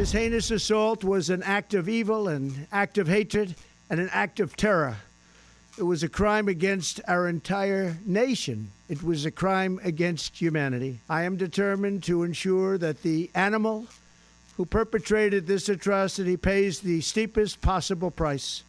This heinous assault was an act of evil, an act of hatred, and an act of terror. It was a crime against our entire nation. It was a crime against humanity. I am determined to ensure that the animal who perpetrated this atrocity pays the steepest possible price.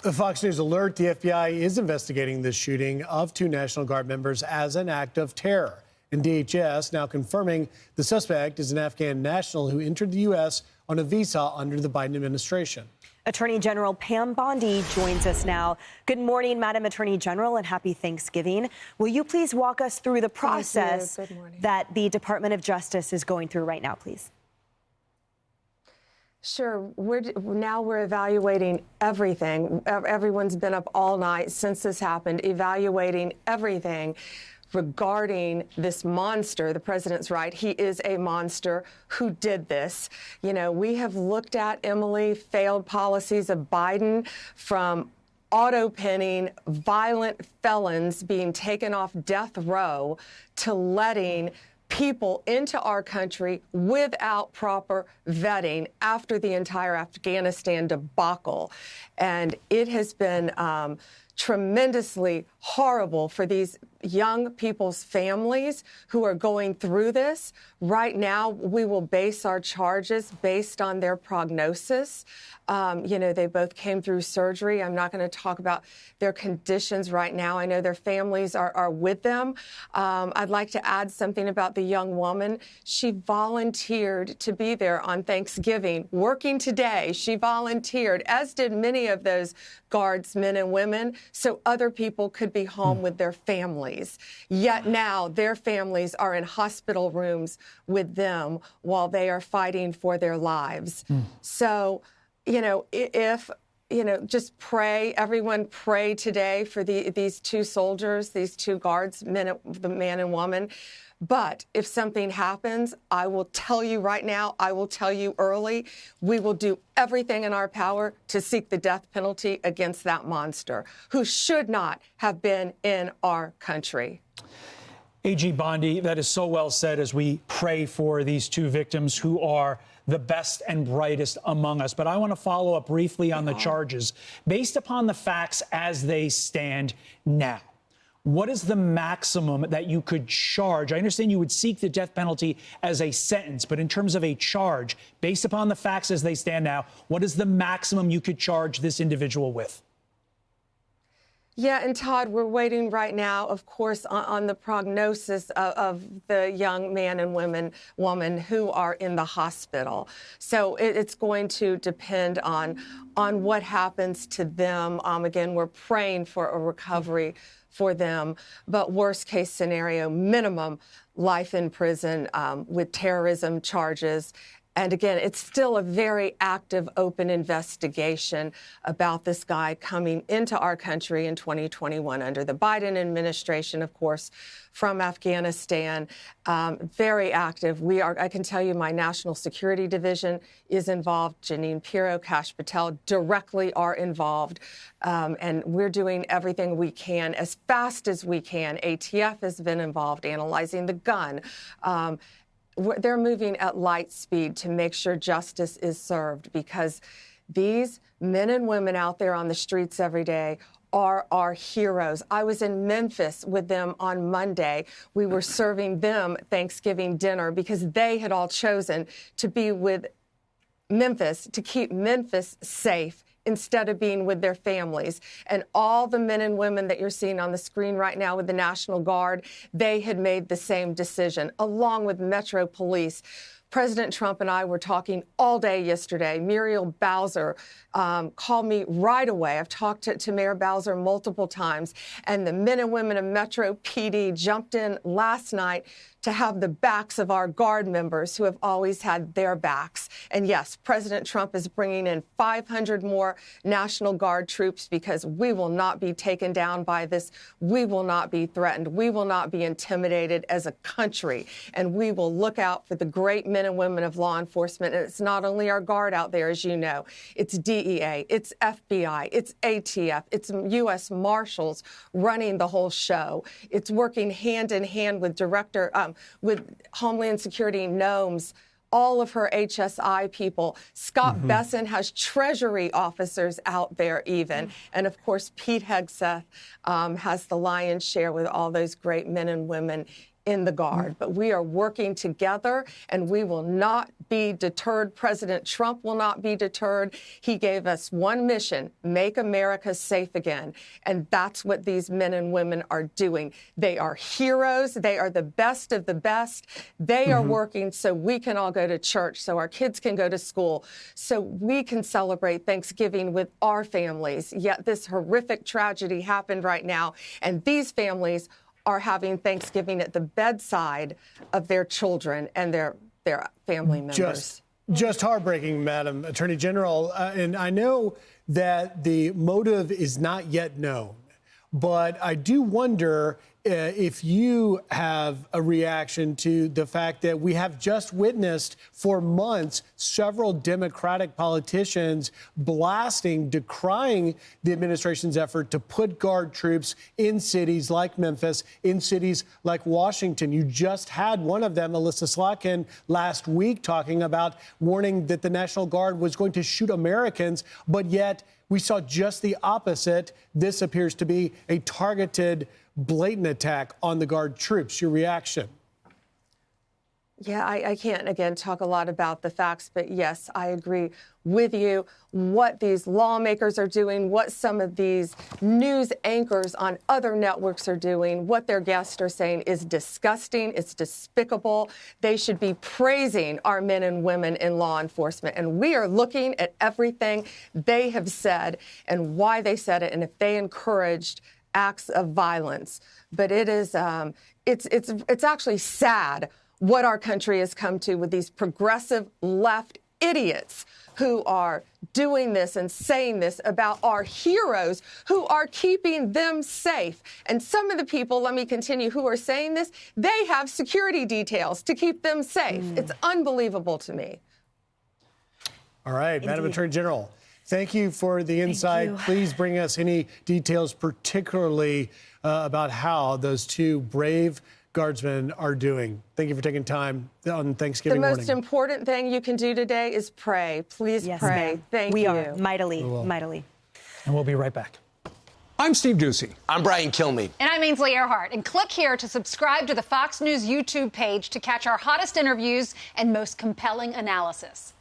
A Fox News alert: the FBI is investigating this shooting of 2 National Guard members as an act of terror. And DHS now confirming the suspect is an Afghan national who entered the U.S. on a visa under the Biden administration. Attorney General Pam Bondi joins us now. Good morning, Madam Attorney General, and happy Thanksgiving. Will you please walk us through the process that the Department of Justice is going through right now, please? Sure. We're evaluating everything. Everyone's been up all night since this happened, evaluating everything regarding this monster. The president's right. He is a monster who did this. You know, we have looked at, Emily, failed policies of Biden, from auto pinning violent felons being taken off death row to letting people into our country without proper vetting after the entire Afghanistan debacle. And it has been tremendously horrible for these young people's families who are going through this. Right now, we will base our charges based on their prognosis. You know, they both came through surgery. I'm not going to talk about their conditions right now. I know their families are with them. I'd like to add something about the young woman. She volunteered to be there on Thanksgiving, working today. She volunteered, as did many of those guards, men and women, so other people could be home with their families. Yet now their families are in hospital rooms with them while they are fighting for their lives. So, you know, if, you know, just pray, everyone pray today for these 2 soldiers, these 2 guards, the man and woman. But if something happens, I will tell you right now, I will tell you early, we will do everything in our power to seek the death penalty against that monster who should not have been in our country. AG Bondi, that is so well said as we pray for these 2 victims who are the best and brightest among us. But I want to follow up briefly on the charges. Based upon the facts as they stand now, what is the maximum that you could charge? I understand you would seek the death penalty as a sentence, but in terms of a charge, based upon the facts as they stand now, what is the maximum you could charge this individual with? Yeah, and Todd, we're waiting right now, of course, on the prognosis of the young man and woman who are in the hospital. So it's going to depend on what happens to them. Again, we're praying for a recovery for them, but worst case scenario, minimum life in prison with terrorism charges. And again, it's still a very active, open investigation about this guy coming into our country in 2021 under the Biden administration, of course, from Afghanistan. Very active. I can tell you my National Security Division is involved. Janine Pirro, Kash Patel directly are involved. And we're doing everything we can as fast as we can. ATF has been involved, analyzing the gun. They're moving at light speed to make sure justice is served, because these men and women out there on the streets every day are our heroes. I was in Memphis with them on Monday. We were serving them Thanksgiving dinner because they had all chosen to be with Memphis, to keep Memphis safe instead of being with their families. And all the men and women that you're seeing on the screen right now with the National Guard, they had made the same decision, along with Metro Police. President Trump and I were talking all day yesterday. Muriel Bowser called me right away. I've talked to Mayor Bowser multiple times, and the men and women of Metro PD jumped in last night to have the backs of our Guard members who have always had their backs. And yes, President Trump is bringing in 500 more National Guard troops because we will not be taken down by this. We will not be threatened. We will not be intimidated as a country. And we will look out for the great men and women of law enforcement. And it's not only our Guard out there, as you know. It's DEA, it's FBI, it's ATF, it's U.S. Marshals running the whole show. It's working hand in hand with with Homeland Security gnomes all of her HSI people. Scott Besson has Treasury officers out there even. And of course, Pete Hegseth has the lion's share with all those great men and women in the Guard. But we are working together, and we will not be deterred. President Trump will not be deterred. He gave us one mission: make America safe again. And that's what these men and women are doing. They are heroes. They are the best of the best. They are working so we can all go to church, so our kids can go to school, so we can celebrate Thanksgiving with our families. Yet this horrific tragedy happened right now, and these families are having Thanksgiving at the bedside of their children and their family members. Just heartbreaking, Madam Attorney General. And I know that the motive is not yet known, but I do wonder if you have a reaction to the fact that we have just witnessed for months several Democratic politicians blasting, decrying the administration's effort to put Guard troops in cities like Memphis, in cities like Washington. You just had one of them, Alyssa Slotkin, last week talking about warning that the National Guard was going to shoot Americans, but yet we saw just the opposite. This appears to be a targeted, blatant attack on the Guard troops. Your reaction? Yeah, I can't, again, talk a lot about the facts, but yes, I agree with you. What these lawmakers are doing, what some of these news anchors on other networks are doing, what their guests are saying is disgusting. It's despicable. They should be praising our men and women in law enforcement. And we are looking at everything they have said and why they said it, and if they encouraged acts of violence. But it is, it's actually sad what our country has come to with these progressive left idiots who are doing this and saying this about our heroes who are keeping them safe. And some of the people, let me continue, who are saying this, they have security details to keep them safe. It's unbelievable to me. All right, Indeed. Madam Attorney General, thank you for the insight. Please bring us any details, particularly about how those two brave Guardsmen are doing. Thank you for taking time on Thanksgiving morning. The most important thing you can do today is pray. Please pray. Thank you. We are mightily. And we'll be right back. I'm Steve Ducey. I'm Brian Kilmeade. And I'm Ainsley Earhart. And click here to subscribe to the Fox News YouTube page to catch our hottest interviews and most compelling analysis.